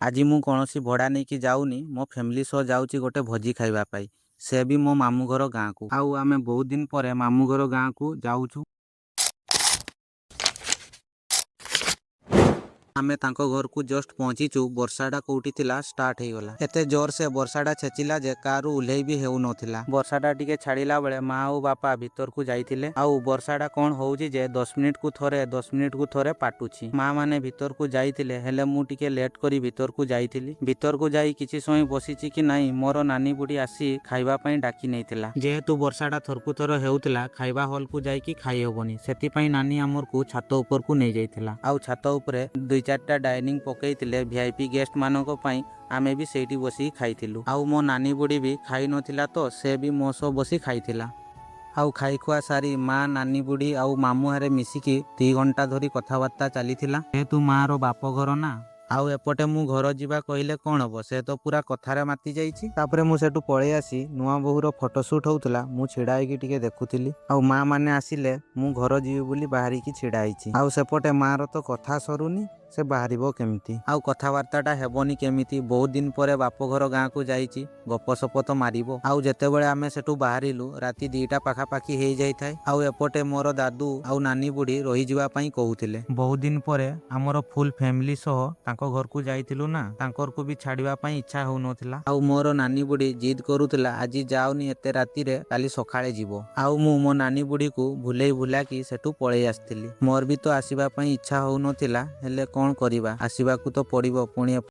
ଆଜି ମୁଁ କୌଣସି ଭଡ଼ା ନେଇକି ଯାଉନି, ମୋ ଫ୍ୟାମିଲି ସହ ଯାଉଛି ଗୋଟେ ଭୋଜି ଖାଇବା ପାଇଁ। ସେ ବି ମୋ ମାମୁଁ ଘର ଗାଁକୁ। ଆଉ ଆମେ ବହୁତ ଦିନ ପରେ ମାମୁଁ ଘର ଗାଁକୁ ଯାଉଛୁ। ଆମେ ତାଙ୍କ ଘରକୁ ଜଷ୍ଟ ପହଞ୍ଚିଛୁ, ବର୍ଷାଟା କୋଉଠି ଥିଲା ଷ୍ଟାର୍ଟ ହେଇଗଲା। ଏତେ ଜୋର ସେ ବର୍ଷାଟା ଛେଚିଲା ଯେ କାରୁ ଓହ୍ଲେଇ ବି ହେଉନଥିଲା। ବର୍ଷାଟା ଟିକେ ଛାଡ଼ିଲା ବେଳେ ମା ଆଉ ବାପା ଭିତରକୁ ଯାଇଥିଲେ। ଆଉ ବର୍ଷାଟା କ'ଣ ହଉଛି ଯେ 10 ମିନିଟକୁ ଥରେ ପାଟୁଛି। ମା ମାନେ ଭିତରକୁ ଯାଇଥିଲେ, ହେଲେ ମୁଁ ଟିକେ ଲେଟ୍ କରି ଭିତରକୁ ଯାଇଥିଲି। ଭିତରକୁ ଯାଇ କିଛି ସମୟ ବସିଛି କି ନାହିଁ, ମୋର ନାନୀ ବୁଢ଼ୀ ଆସି ଖାଇବା ପାଇଁ ଡାକି ନେଇଥିଲା। ଯେହେତୁ ବର୍ଷାଟା ଥରକୁ ଥର ହେଉଥିଲା, ଖାଇବା ହଲକୁ ଯାଇକି ଖାଇ ହେବନି, ସେଥିପାଇଁ ନାନୀ ଆମକୁ ଛାତ ଉପରକୁ ନେଇଯାଇଥିଲା। ଆଉ ଛାତ ଉପରେ 2-4ଟା ଡାଇନିଂ ପକେଇଥିଲେ ଭିଆଇପି ଗେଷ୍ଟ ମାନଙ୍କ ପାଇଁ। ଆମେ ବି ସେଇଠି ବସିକି ଖାଇଥିଲୁ। ଆଉ ମୋ ନାନୀ ବୁଢ଼ୀ ବି ଖାଇ ନଥିଲା ତ ସେ ବି ମୋ ସହ ବସି ଖାଇଥିଲା। ଆଉ ଖାଇ ଖୁଆ ସାରି ମା, ନାନୀ ବୁଢ଼ୀ ଆଉ ମାମୁଁ ହାରେ ମିଶିକି 2 ଘଣ୍ଟା ଧରି କଥାବାର୍ତ୍ତା ଚାଲିଥିଲା। ଯେହେତୁ ମାର ବାପ ଘର ନା, ଆଉ ଏପଟେ ମୁଁ ଘର ଯିବା କହିଲେ କ'ଣ ହବ, ସେ ତ ପୁରା କଥାରେ ମାତି ଯାଇଛି। ତାପରେ ମୁଁ ସେଠୁ ପଳେଇ ଆସି ନୂଆ ବୋହୂର ଫଟୋସୁଟ୍ ହଉଥିଲା, ମୁଁ ଛିଡ଼ା ହେଇକି ଟିକେ ଦେଖୁଥିଲି। ଆଉ ମା ମାନେ ଆସିଲେ, ମୁଁ ଘର ଯିବି ବୋଲି ବାହାରିକି ଛିଡ଼ା ହେଇଛି। ଆଉ ସେପଟେ ମାର ତ କଥା ସରୁନି, ସେ ବାହାରିବ କେମିତି? ଆଉ କଥାବାର୍ତ୍ତାଟା ହେବନି କେମିତି? ବହୁତ ଦିନ ପରେ ବାପଘର ଗାଁକୁ ଯାଇଛି, ଗପସପ ତ ମାରିବ। ଆଉ ଯେତେବେଳେ ଆମେ ସେଠୁ ବାହାରିଲୁ, ରାତି 2ଟା ପାଖାପାଖି ହେଇଯାଇଥାଏ। ଆଉ ଏପଟେ ମୋର ଦାଦୁ ଆଉ ନାନୀ ବୁଢ଼ୀ ରହିଯିବା ପାଇଁ କହୁଥିଲେ। ବହୁତ ଦିନ ପରେ ଆମର ଫୁଲ ଫ୍ୟାମିଲି ସହ ତାଙ୍କ ଘରକୁ ଯାଇଥିଲୁ ନା, ତାଙ୍କରକୁ ବି ଛାଡ଼ିବା ପାଇଁ ଇଚ୍ଛା ହଉନଥିଲା। ଆଉ ମୋର ନାନୀ ବୁଢ଼ୀ ଜିଦ୍ କରୁଥିଲା, ଆଜି ଯାଉନି ଏତେ ରାତିରେ, କାଲି ସକାଳେ ଯିବ। ଆଉ ମୁଁ ମୋ ନାନୀ ବୁଢ଼ୀକୁ ଭୁଲେଇ ଭୁଲାକି ସେଠୁ ପଳେଇ ଆସିଥିଲି। ମୋର ବି ତ ଆସିବା ପାଇଁ ଇଚ୍ଛା ହଉନଥିଲା, ହେଲେ କ'ଣ କରିବା, ଆସିବାକୁ ତ ପଡ଼ିବ। ପୁଣି